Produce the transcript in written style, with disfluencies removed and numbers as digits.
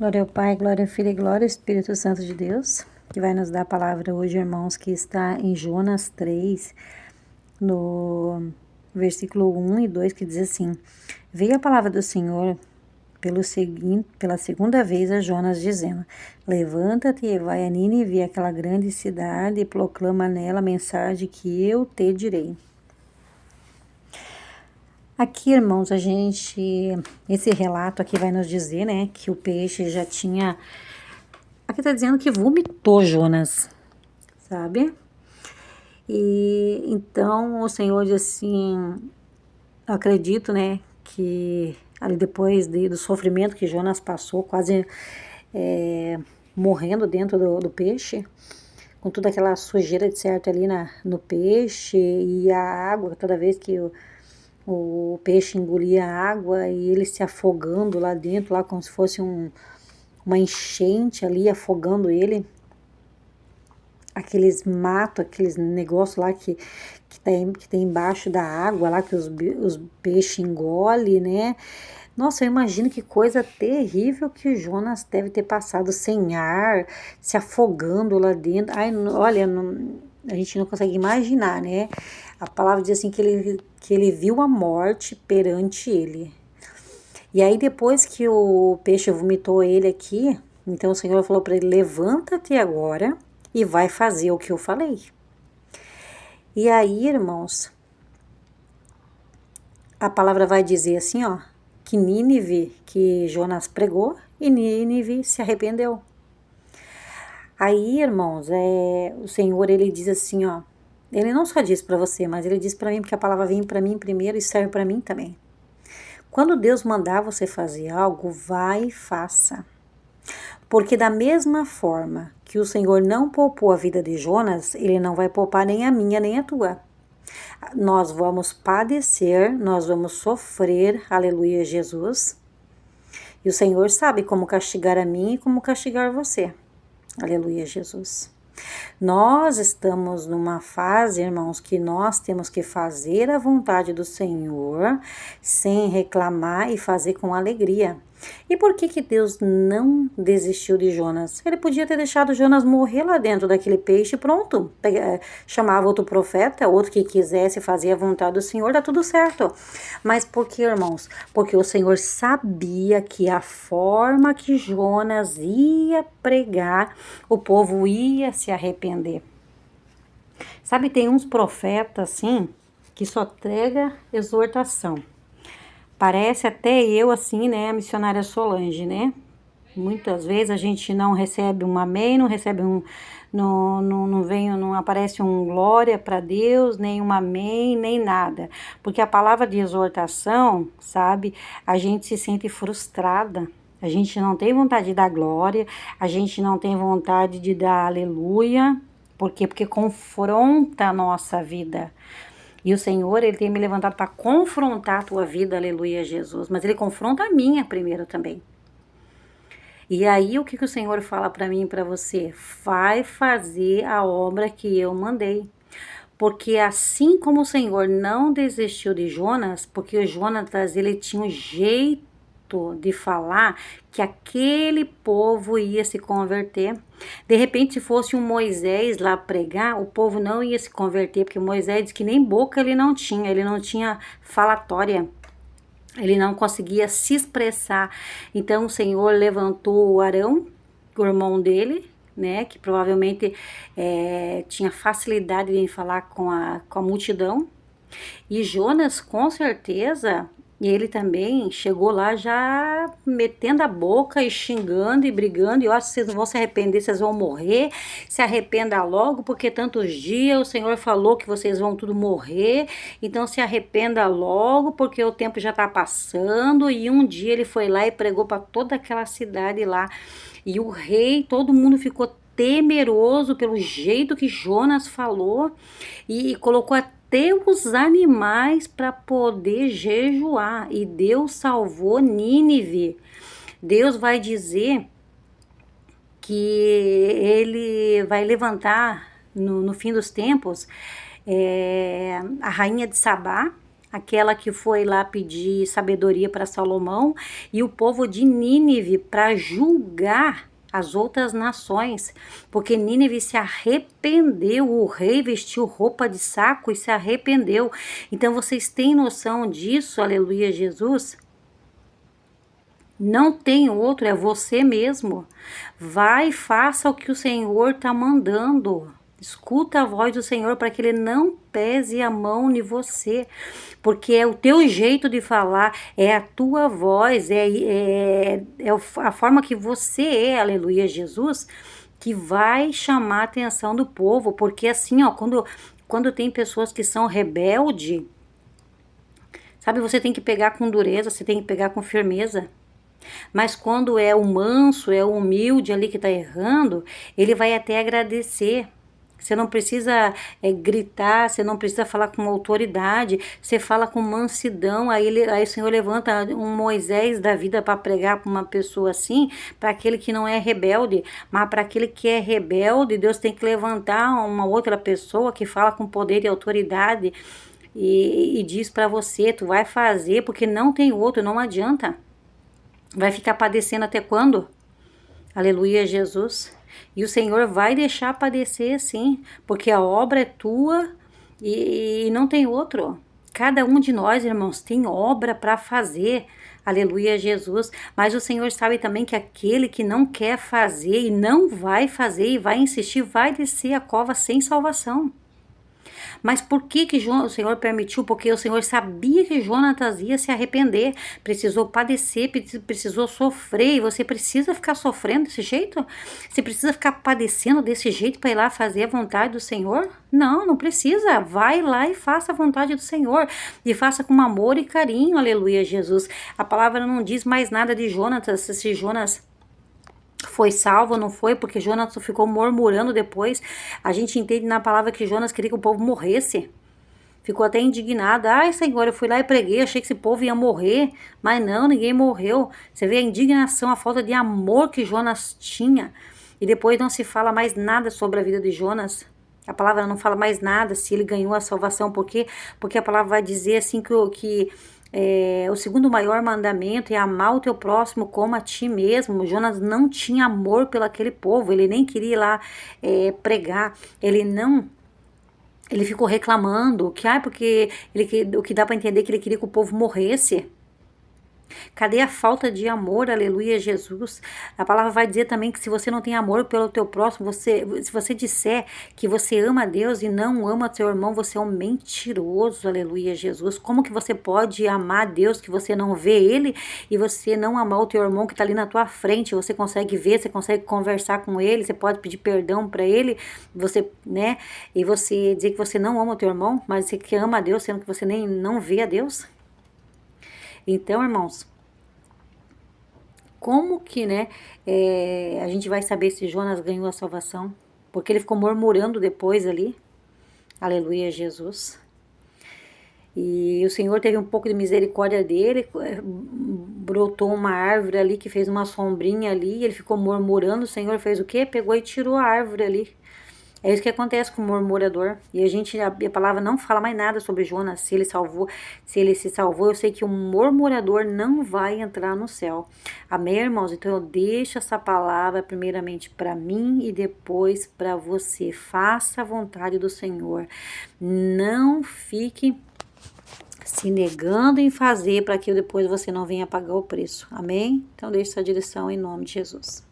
Glória ao Pai, glória ao Filho e glória ao Espírito Santo de Deus, que vai nos dar a palavra hoje, irmãos, que está em Jonas 3, no versículo 1 e 2, que diz assim: Veio a palavra do Senhor pela segunda vez a Jonas, dizendo: Levanta-te e vai a Nínive, aquela grande cidade, e proclama nela a mensagem que eu te direi. Aqui, irmãos, esse relato aqui vai nos dizer, né, que o peixe já tinha, aqui tá dizendo que vomitou Jonas, sabe? E então o Senhor diz assim, eu acredito, né, que ali depois do sofrimento que Jonas passou, quase morrendo dentro do peixe, com toda aquela sujeira de certo ali no peixe e a água, toda vez que o peixe engolia a água e ele se afogando lá dentro, lá como se fosse uma enchente ali afogando ele. Aqueles matos, aqueles negócios lá que tem embaixo da água lá que os peixes engolem, né? Nossa, eu imagino que coisa terrível que o Jonas deve ter passado sem ar, se afogando lá dentro. Ai, olha, a gente não consegue imaginar, né? A palavra diz assim que ele viu a morte perante ele. E aí depois que o peixe vomitou ele aqui, então o Senhor falou para ele: levanta-te agora e vai fazer o que eu falei. E aí, irmãos, a palavra vai dizer assim, ó, que Nínive, que Jonas pregou, e Nínive se arrependeu. Aí, irmãos, o Senhor, ele diz assim, ó, ele não só diz para você, mas ele diz para mim, porque a palavra vem para mim primeiro e serve para mim também. Quando Deus mandar você fazer algo, vai e faça. Porque da mesma forma que o Senhor não poupou a vida de Jonas, ele não vai poupar nem a minha nem a tua. Nós vamos padecer, nós vamos sofrer, aleluia, Jesus. E o Senhor sabe como castigar a mim e como castigar você. Aleluia, Jesus. Nós estamos numa fase, irmãos, que nós temos que fazer a vontade do Senhor sem reclamar e fazer com alegria. E por que Deus não desistiu de Jonas? Ele podia ter deixado Jonas morrer lá dentro daquele peixe, pronto. Chamava outro profeta, outro que quisesse fazer a vontade do Senhor, dá tudo certo. Mas por que, irmãos? Porque o Senhor sabia que a forma que Jonas ia pregar, o povo ia se arrepender. Sabe, tem uns profetas assim, que só prega exortação. Parece até eu assim, né, a missionária Solange, né? Muitas vezes a gente não recebe um amém, não recebe não aparece um glória para Deus, nem um amém, nem nada. Porque a palavra de exortação, sabe, a gente se sente frustrada. A gente não tem vontade de dar glória, a gente não tem vontade de dar aleluia. Por quê? Porque confronta a nossa vida. E o Senhor, ele tem me levantado para confrontar a tua vida, aleluia, Jesus. Mas ele confronta a minha primeiro também. E aí, o que o Senhor fala para mim e para você? Vai fazer a obra que eu mandei. Porque assim como o Senhor não desistiu de Jonas, porque o Jonas, ele tinha um jeito de falar que aquele povo ia se converter. De repente, se fosse um Moisés lá pregar, o povo não ia se converter, porque Moisés diz que nem boca ele não tinha falatória. Ele não conseguia se expressar. Então o Senhor levantou o Arão, o irmão dele, né, que provavelmente tinha facilidade em falar com a multidão. E Jonas, com certeza, ele também chegou lá já metendo a boca e xingando e brigando. E eu acho que vocês não vão se arrepender, vocês vão morrer. Se arrependa logo, porque tantos dias o Senhor falou que vocês vão tudo morrer. Então se arrependa logo, porque o tempo já está passando. E um dia ele foi lá e pregou para toda aquela cidade lá. E o rei, todo mundo ficou temeroso pelo jeito que Jonas falou e colocou até os animais para poder jejuar. E Deus salvou Nínive. Deus vai dizer que ele vai levantar no fim dos tempos a rainha de Sabá, aquela que foi lá pedir sabedoria para Salomão, e o povo de Nínive para julgar as outras nações, porque Nínive se arrependeu, o rei vestiu roupa de saco e se arrependeu. Então vocês têm noção disso, aleluia, Jesus? Não tem outro, é você mesmo. Vai e faça o que o Senhor está mandando. Escuta a voz do Senhor para que Ele não pese a mão em você, porque é o teu jeito de falar, é a tua voz, a forma que você é, aleluia, Jesus, que vai chamar a atenção do povo, porque assim, ó, quando tem pessoas que são rebelde, sabe, você tem que pegar com dureza, você tem que pegar com firmeza. Mas quando é o manso, é o humilde ali que está errando, ele vai até agradecer. Você não precisa gritar, você não precisa falar com autoridade, você fala com mansidão. Aí o Senhor levanta um Moisés da vida para pregar para uma pessoa assim, para aquele que não é rebelde. Mas para aquele que é rebelde, Deus tem que levantar uma outra pessoa que fala com poder e autoridade e diz para você, tu vai fazer porque não tem outro, não adianta. Vai ficar padecendo até quando? Aleluia, Jesus. E o Senhor vai deixar padecer, sim, porque a obra é tua e não tem outro. Cada um de nós, irmãos, tem obra para fazer. Aleluia, Jesus. Mas o Senhor sabe também que aquele que não quer fazer e não vai fazer e vai insistir, vai descer a cova sem salvação. Mas por que o Senhor permitiu? Porque o Senhor sabia que Jonatas ia se arrepender, precisou padecer, precisou sofrer, e você precisa ficar sofrendo desse jeito? Você precisa ficar padecendo desse jeito para ir lá fazer a vontade do Senhor? Não, não precisa. Vai lá e faça a vontade do Senhor, e faça com amor e carinho, aleluia, Jesus. A palavra não diz mais nada de Jonatas, se Jonas foi salvo ou não foi, porque Jonas ficou murmurando depois. A gente entende na palavra que Jonas queria que o povo morresse. Ficou até indignado. Ai, Senhor, eu fui lá e preguei, achei que esse povo ia morrer. Mas não, ninguém morreu. Você vê a indignação, a falta de amor que Jonas tinha. E depois não se fala mais nada sobre a vida de Jonas. A palavra não fala mais nada se ele ganhou a salvação. Por quê? Porque a palavra vai dizer assim que o segundo maior mandamento é amar o teu próximo como a ti mesmo. Jonas não tinha amor pelo aquele povo, ele nem queria ir lá pregar, ele ficou reclamando, porque o que dá para entender é que ele queria que o povo morresse. Cadê a falta de amor? Aleluia, Jesus. A palavra vai dizer também que se você não tem amor pelo teu próximo, se você disser que você ama a Deus e não ama teu irmão, você é um mentiroso. Aleluia, Jesus. Como que você pode amar a Deus que você não vê ele e você não amar o teu irmão que está ali na tua frente? Você consegue ver, você consegue conversar com ele, você pode pedir perdão para ele, e você dizer que você não ama o teu irmão, mas você que ama a Deus, sendo que você nem não vê a Deus? Então, irmãos, como que, a gente vai saber se Jonas ganhou a salvação? Porque ele ficou murmurando depois ali. Aleluia, Jesus. E o Senhor teve um pouco de misericórdia dele, brotou uma árvore ali que fez uma sombrinha ali, ele ficou murmurando, o Senhor fez o quê? Pegou e tirou a árvore ali. É isso que acontece com o murmurador. E a palavra não fala mais nada sobre Jonas, se ele se salvou. Eu sei que o murmurador não vai entrar no céu. Amém, irmãos? Então eu deixo essa palavra primeiramente para mim e depois para você. Faça a vontade do Senhor. Não fique se negando em fazer para que depois você não venha pagar o preço. Amém? Então deixe essa direção em nome de Jesus.